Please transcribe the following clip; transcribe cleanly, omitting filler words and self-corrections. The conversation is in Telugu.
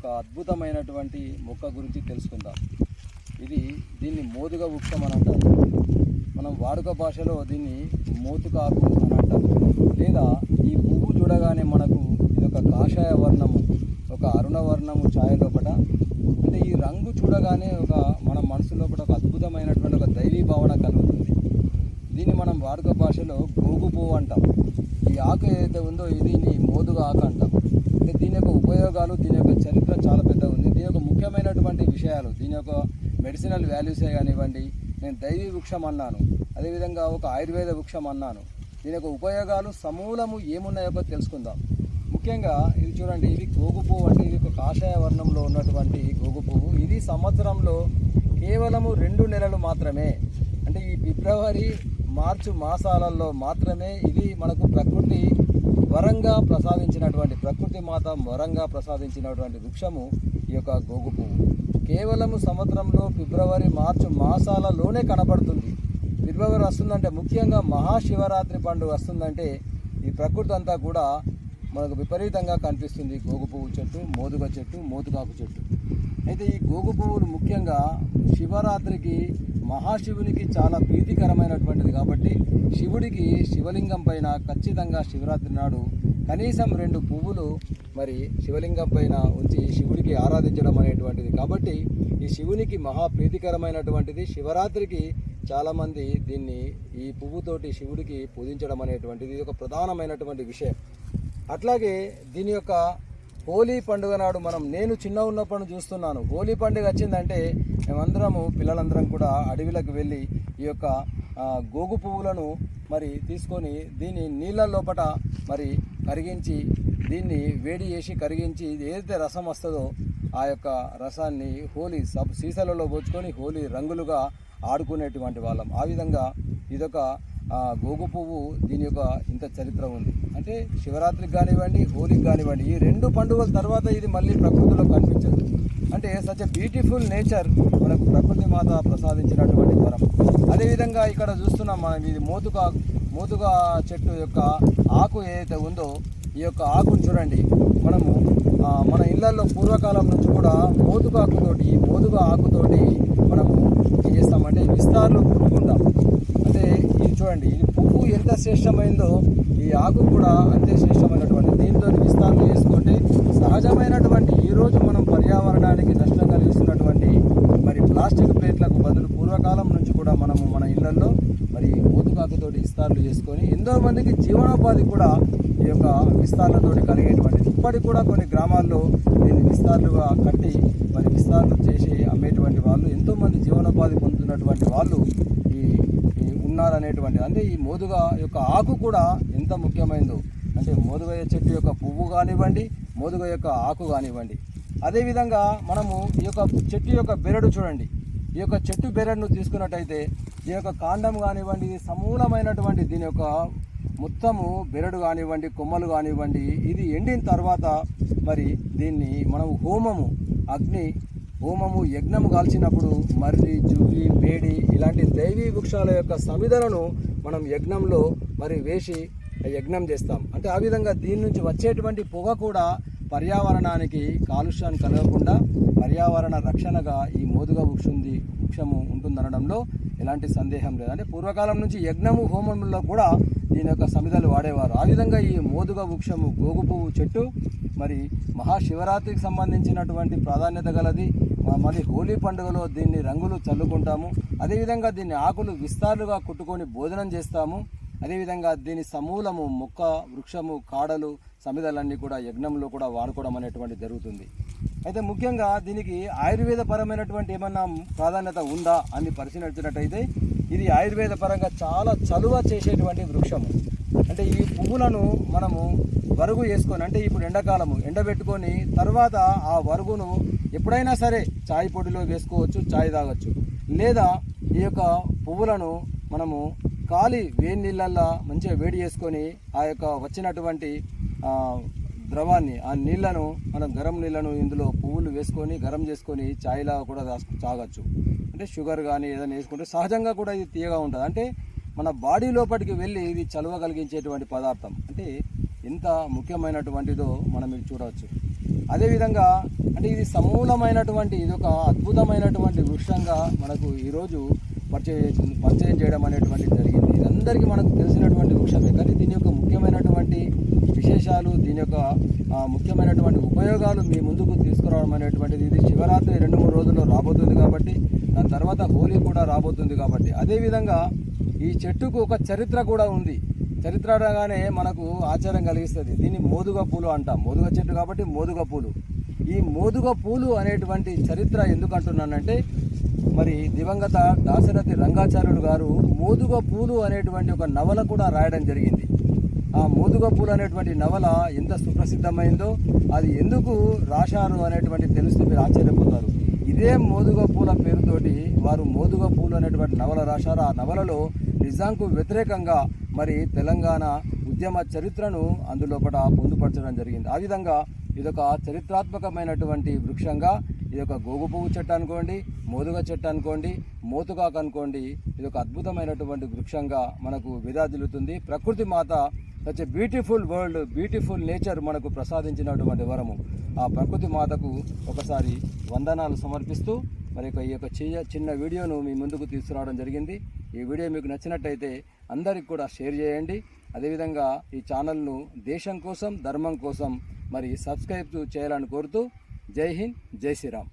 ఒక అద్భుతమైనటువంటి మొక్క గురించి తెలుసుకుందాం. దీన్ని మోదుగ వృక్షం అని అంటారు. మనం వాడుక భాషలో దీన్ని మోతుకాకు అని అంటారు. లేదా ఈ పువ్వు చూడగానే మనకు ఇదొక కాషాయ వర్ణము, ఒక అరుణ వర్ణము ఛాయ లోపల, అంటే ఈ రంగు చూడగానే మన మనసు లోపల ఒక అద్భుతమైనటువంటి ఒక దైవీ భావన కలుగుతుంది. దీన్ని మనం వాడుక భాషలో గోగు పువ్వు అంటాం. ఈ ఆకు ఏదైతే ఉందో దీన్ని మోదుగ ఆకు అంటాం. అంటే దీని యొక్క ఉపయోగాలు, దీని యొక్క చరిత్ర చాలా పెద్దగా ఉంది. దీని యొక్క ముఖ్యమైనటువంటి విషయాలు, దీని యొక్క మెడిసినల్ వాల్యూసే కానివ్వండి, నేను దైవీ వృక్షం అన్నాను, అదేవిధంగా ఒక ఆయుర్వేద వృక్షం అన్నాను. దీని యొక్క ఉపయోగాలు సమూలము ఏమున్నాయో తెలుసుకుందాం. ముఖ్యంగా ఇది చూడండి, ఇది గోగు పువ్వు. అంటే ఇది ఒక కాషాయ వర్ణంలో ఉన్నటువంటి గోగు పువ్వు. ఇది సంవత్సరంలో కేవలము 2 నెలలు మాత్రమే, అంటే ఈ ఫిబ్రవరి మార్చి మాసాలలో మాత్రమే ఇది మనకు ప్రకృతి మాత వరంగా ప్రసాదించినటువంటి వృక్షము ఈ యొక్క గోగు పువ్వు. కేవలము సంవత్సరంలో ఫిబ్రవరి మార్చి మాసాలలోనే కనబడుతుంది. ఫిబ్రవరి వస్తుందంటే, ముఖ్యంగా మహాశివరాత్రి పండుగ వస్తుందంటే ఈ ప్రకృతి అంతా కూడా మనకు విపరీతంగా కనిపిస్తుంది. గోగు పువ్వు చెట్టు, మోదుగ చెట్టు, మోతుకాకు చెట్టు. అయితే ఈ గోగు పువ్వులు ముఖ్యంగా శివరాత్రికి మహాశివునికి చాలా ప్రీతికరమైనటువంటిది కాబట్టి శివుడికి శివలింగం పైన ఖచ్చితంగా శివరాత్రి నాడు కనీసం 2 పువ్వులు మరి శివలింగం పైన ఉంచి శివుడికి ఆరాధించడం అనేటువంటిది. కాబట్టి ఈ శివునికి మహా ప్రీతికరమైనటువంటిది. శివరాత్రికి చాలామంది దీన్ని ఈ పువ్వుతోటి శివుడికి పూజించడం అనేటువంటిది ఇది ఒక ప్రధానమైనటువంటి విషయం. అట్లాగే దీని యొక్క హోలీ పండుగ నాడు నేను చిన్న ఉన్నప్పుడు చూస్తున్నాను. హోలీ పండుగ వచ్చిందంటే మేమందరము పిల్లలందరం కూడా అడవిలకు వెళ్ళి ఈ యొక్క గోగు పువ్వులను మరి తీసుకొని దీన్ని నీళ్ళ లోపట మరి కరిగించి, దీన్ని వేడి చేసి కరిగించి ఏదైతే రసం వస్తుందో ఆ యొక్క రసాన్ని హోలీ సీసాలలో పోచుకొని హోలీ రంగులుగా ఆడుకునేటువంటి వాళ్ళం. ఆ విధంగా ఇదొక గోగు పువ్వు, దీని యొక్క ఇంత చరిత్ర ఉంది. అంటే శివరాత్రికి కానివ్వండి, హోలీకి కానివ్వండి, ఈ 2 పండుగల తర్వాత ఇది మళ్ళీ ప్రకృతిలో కనిపించదు. అంటే సచ్ ఎ బ్యూటిఫుల్ నేచర్ మనకు ప్రకృతి మాత ప్రసాదించినటువంటి వరం. అదేవిధంగా ఇక్కడ చూస్తున్నాం మనం, ఇది మోతుగా చెట్టు యొక్క ఆకు ఏదైతే ఉందో ఈ యొక్క ఆకును చూడండి. మనము మన ఇళ్లలో పూర్వకాలం నుంచి కూడా మోతుగా ఆకుతోటి మనము ఏం చేస్తామంటే విస్తార్లు కుట్టుకుంటాం. అంటే ఇది చూడండి, ఇది పువ్వు ఎంత శ్రేష్టమైందో ఈ ఆకు కూడా అంతే శ్రేష్టమైనటువంటి. దీంతో విస్తార్లు చేసుకుంటే సహజమైనటువంటి ఈరోజు మనం పర్యావరణానికి నష్టం కలిగిస్తున్నటువంటి మరి ప్లాస్టిక్ ప్లేట్లకు బదులు పూర్వకాలం నుంచి కూడా మనము మన ఇళ్లలో మరి మోతుకాకుతోటి విస్తార్లు చేసుకొని ఎంతో మందికి జీవనోపాధి కూడా ఈ యొక్క విస్తార్లతోటి కలిగేటువంటిది. ఇప్పటికి కూడా కొన్ని గ్రామాల్లో దీన్ని విస్తార్లుగా కట్టి మరి విస్తార్లు చేసి అమ్మేటువంటి వాళ్ళు, ఎంతోమంది జీవనోపాధి పొందుతున్నటువంటి వాళ్ళు ఉన్నారనేటువంటి. అంటే ఈ మోదుగ యొక్క ఆకు కూడా ఎంత ముఖ్యమైనదో, అంటే మోదుగ చెట్టు యొక్క పువ్వు కానివ్వండి, మోదుగ యొక్క ఆకు కానివ్వండి. అదేవిధంగా మనము ఈ యొక్క చెట్టు యొక్క బెరడు చూడండి. ఈ యొక్క చెట్టు బెరడును తీసుకున్నట్టయితే ఈ యొక్క కాండం కానివ్వండి, ఇది సమూలమైనటువంటి దీని యొక్క మొత్తము బెరడు కానివ్వండి, కొమ్మలు కానివ్వండి, ఇది ఎండిన తర్వాత మరి దీన్ని మనం హోమము యజ్ఞము కాల్చినప్పుడు మర్రి, జువ్వి, మేడి ఇలాంటి దైవీ వృక్షాల యొక్క సమిధలను మనం యజ్ఞంలో మరి వేసి యజ్ఞం చేస్తాం. అంటే ఆ విధంగా దీని నుంచి వచ్చేటువంటి పొగ కూడా పర్యావరణానికి కాలుష్యాన్ని కలగకుండా పర్యావరణ రక్షణగా ఈ మోదుగ వృక్షము ఉంటుందనడంలో ఎలాంటి సందేహం లేదు. అంటే పూర్వకాలం నుంచి యజ్ఞము, హోమంలో కూడా దీని యొక్క సమిధలు వాడేవారు. ఆ విధంగా ఈ మోదుగ వృక్షము, గోగు పువ్వు చెట్టు మరి మహాశివరాత్రికి సంబంధించినటువంటి ప్రాధాన్యత గలది. మరి హోలీ పండుగలో దీన్ని రంగులు చల్లుకుంటాము. అదేవిధంగా దీన్ని ఆకులు విస్తారులుగా కుట్టుకొని భోజనం చేస్తాము. అదేవిధంగా దీని సమూలము, మొక్క, వృక్షము, కాడలు, సమిధలన్నీ కూడా యజ్ఞంలో కూడా వాడుకోవడం అనేటువంటి జరుగుతుంది. అయితే ముఖ్యంగా దీనికి ఆయుర్వేద పరమైనటువంటి ఏమన్నా ప్రాధాన్యత ఉందా అని పరిశీలించినట్టయితే ఇది ఆయుర్వేద పరంగా చాలా చలువ చేసేటువంటి వృక్షము. అంటే ఈ పువ్వులను మనము వరుగు చేసుకొని, అంటే ఇప్పుడు ఎండాకాలము ఎండబెట్టుకొని తర్వాత ఆ వరుగును ఎప్పుడైనా సరే చాయ్ పొడిలో వేసుకోవచ్చు, చాయ్ తాగొచ్చు. లేదా ఈ యొక్క పువ్వులను మనము వేడి నీళ్ళల్లో మంచిగా వేడి చేసుకొని ఆ యొక్క వచ్చినటువంటి ద్రవాన్ని, ఆ నీళ్లను మనం గరం నీళ్లను ఇందులో పువ్వులు వేసుకొని గరం చేసుకొని చాయ్లా కూడా తాగొచ్చు. అంటే షుగర్ కానీ ఏదైనా వేసుకుంటే సహజంగా కూడా ఇది తీయగా ఉంటుంది. అంటే మన బాడీ లోపలికి వెళ్ళి ఇది చలువ కలిగించేటువంటి పదార్థం. అంటే ఎంత ముఖ్యమైనటువంటిదో మనం మీరు చూడవచ్చు. అదేవిధంగా అంటే ఇది సమూలమైనటువంటి ఇది ఒక అద్భుతమైనటువంటి వృక్షంగా మనకు ఈరోజు పరిచయం చేయడం అనేటువంటిది జరిగింది. ఇది అందరికీ మనకు తెలిసినటువంటి వృక్షమే, కానీ దీని యొక్క ముఖ్యమైనటువంటి విశేషాలు, దీని యొక్క ముఖ్యమైనటువంటి ఉపయోగాలు మీ ముందుకు తీసుకురావడం అనేటువంటిది, ఇది శివరాత్రి 2-3 రోజుల్లో రాబోతుంది కాబట్టి, దాని తర్వాత హోలీ కూడా రాబోతుంది కాబట్టి, అదేవిధంగా ఈ చెట్టుకు ఒక చరిత్ర కూడా ఉంది. చరిత్ర అనగానే మనకు ఆశ్చర్యం కలిగిస్తుంది. దీన్ని మోదుగ పూలు అంటాం. మోదుగ చెట్టు కాబట్టి మోదుగ పూలు. ఈ మోదుగ పూలు అనేటువంటి చరిత్ర ఎందుకు అంటున్నానంటే, మరి దివంగత దాశరథి రంగాచార్యులు గారు మోదుగ పూలు అనేటువంటి ఒక నవల కూడా రాయడం జరిగింది. ఆ మోదుగ పూలు అనేటువంటి నవల ఎంత సుప్రసిద్ధమైందో, అది ఎందుకు రాశారు అనేటువంటి తెలిస్తే మీరు ఆశ్చర్యపోతారు. ఇదే మోదుగ పూల పేరుతోటి వారు మోదుగ పూలు అనేటువంటి నవల రాశారు. ఆ నవలలో నిజాంకు వ్యతిరేకంగా మరి తెలంగాణ ఉద్యమ చరిత్రను అందులోపట పొందుపరచడం జరిగింది. ఆ విధంగా ఇదొక చరిత్రాత్మకమైనటువంటి వృక్షంగా, ఇదొక గోగు పువ్వు చెట్టు అనుకోండి, మోదుగ చెట్టు అనుకోండి, మోతుగాకు అనుకోండి, ఇదొక అద్భుతమైనటువంటి వృక్షంగా మనకు విరాజిల్లుతుంది. ప్రకృతి మాత such a beautiful world, beautiful nature మనకు ప్రసాదించినటువంటి వరము. ఆ ప్రకృతి మాతకు ఒకసారి వందనాలు సమర్పిస్తూ మరి ఈ యొక్క చిన్న వీడియోను మీ ముందుకు తీసుకురావడం జరిగింది. ఈ వీడియో మీకు నచ్చినట్టయితే అందరికి కూడా షేర్ చేయండి. అదేవిధంగా ఈ ఛానల్ను దేశం కోసం, ధర్మం కోసం మరి సబ్స్క్రైబ్ చేయాలని కోరుతూ జై హింద్, జై శ్రీరామ్.